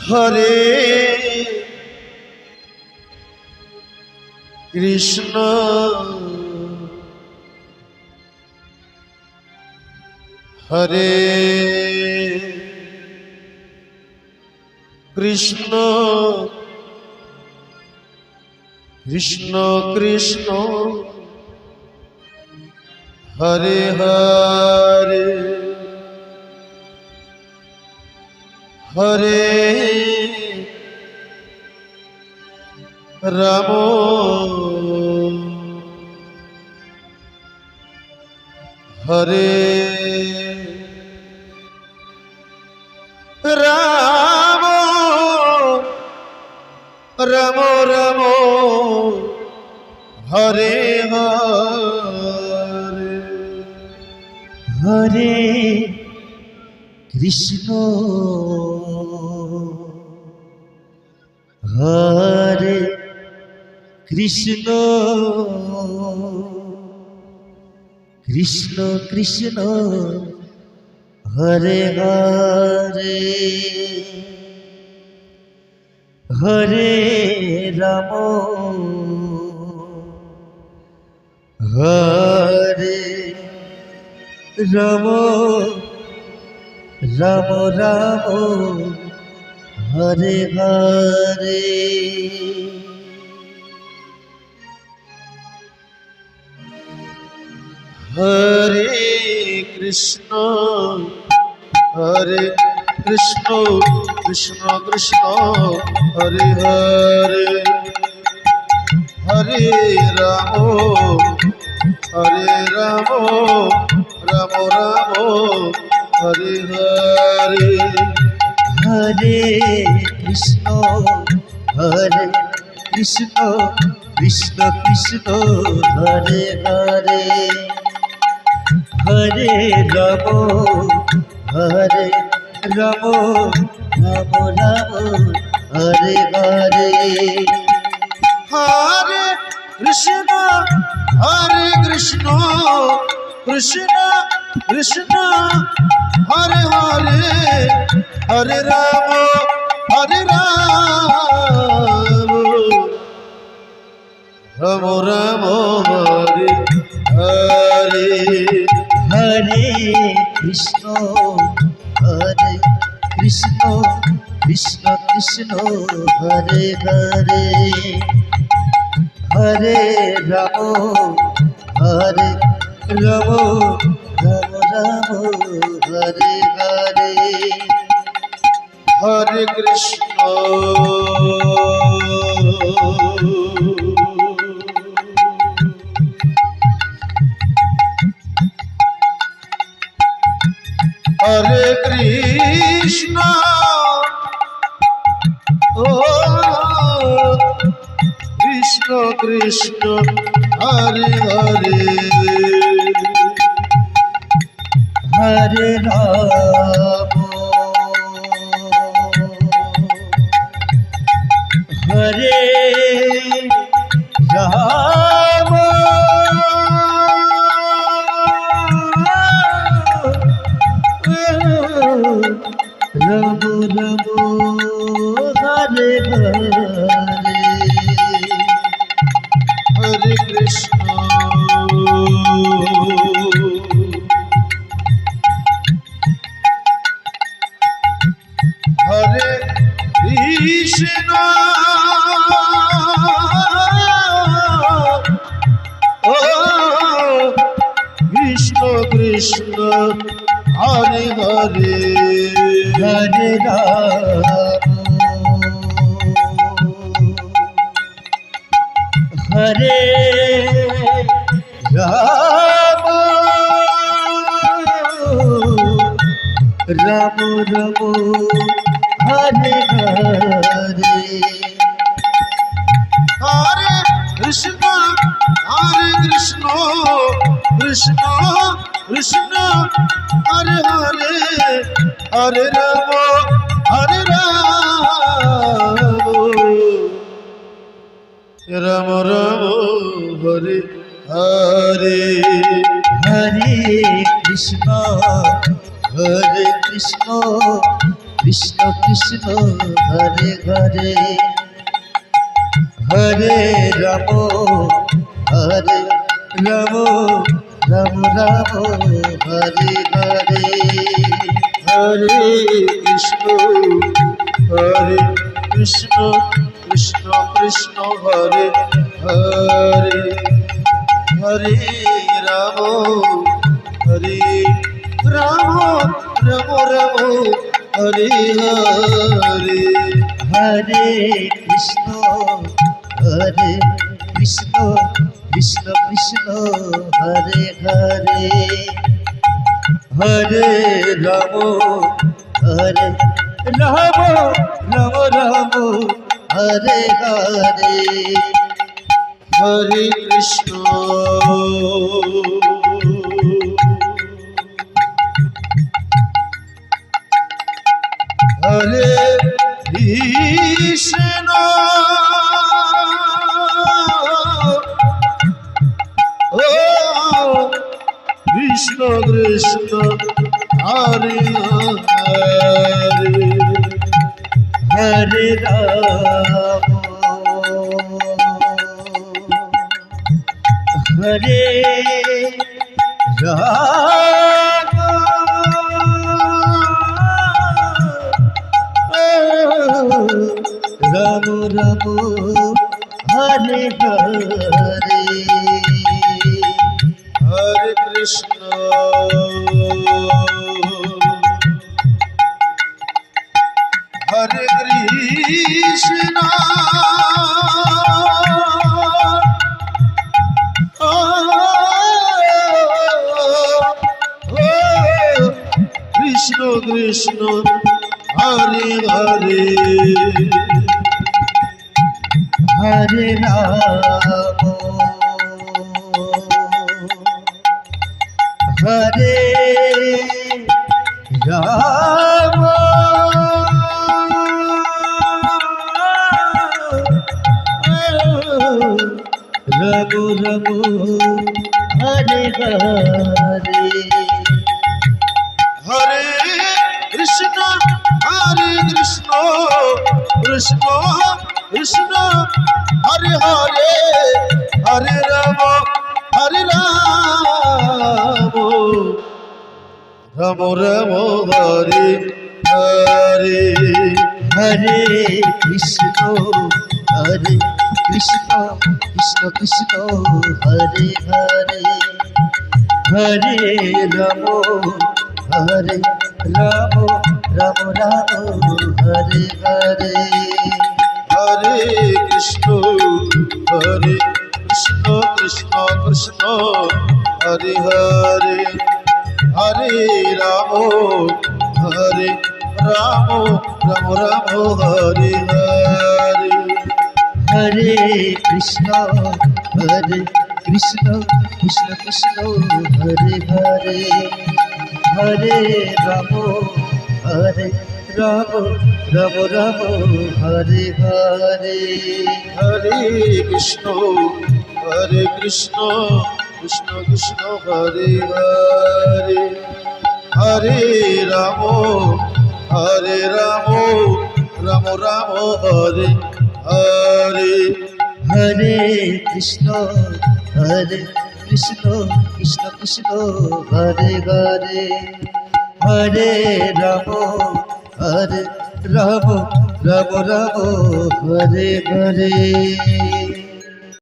হরে Krishna হরে Krishna Krishna Krishna Hare Hare Hare Ram হরে Ram Ram Ram Hare Hare Hare Krishna হরে Krishna Krishna Krishna Hare Hare Hare Ram হরে Ram Ram Ram Hare Hare Hare Krishna হরে Krishna Krishna Krishna Hare Hare Hare Ram হরে Ram Ram Ram Hare Hare Hare Krishna হরে Krishna Krishna Krishna Hare Hare Hare Ram হরে Ram Ram Ram Hare Hare Hare Krishna Krishna Krishna Hare Hare Hare Ram Ram Ram Hare Hare Hare Krishna হরে Krishna Krishna Krishna Hare Hare Hare Ram হরে Ram Ram Ram Hare Hare Hare Krishna হরে Krishna ও Krishna Krishna Hare Hare Hare Ram হরে Ram Ram Ram Hare Hare Hare Krishna হরে Krishna ও Krishna Krishna Hare Hare Hare Ram হরে Ram Ram Ram Hare Hare Hare Krishna Krishna Krishna Krishna Hare Hare Hare Ram Ram Ram Hare Hare Hare Krishna Krishna Krishna Krishna Hare Hare Hare Ram হরে Ram Ram Ram Hare Hare Hare Krishna Krishna Krishna Hare Hare Hare Ram হরে Ram Ram Ram Hare Hare Hare Krishna Krishna Krishna Hare Hare Hare Ram Ram Ram Hare Hare Hare Krishna হরে Krishna ও Krishna Krishna Hare Hare Hare Ram হরে Ram Ram Ram Hare Hare Hare Krishna হরে Krishna Krishna Krishna Hare Hare Hare Ram হরে Ram Ram Ram Hare Hare Hare Krishna Krishna Krishna Hare Hare Hare Ram Ram Ram Hare Hare Hare Krishna Krishna Krishna Hare Hare Hare Ram Ram Ram Hare Hare Hare Krishna Krishna Krishna Hare Hare Hare Ram Ram Ram Hare Hare Hare Krishna Krishna Krishna Hare Hare Hare Ram Ram Hare Hare Hare Krishna Krishna Krishna Hare Hare Hare Ram Ram Hare Hare Hare Krishna Krishna Krishna Hare Hare Hare Ram Ram Hare Hare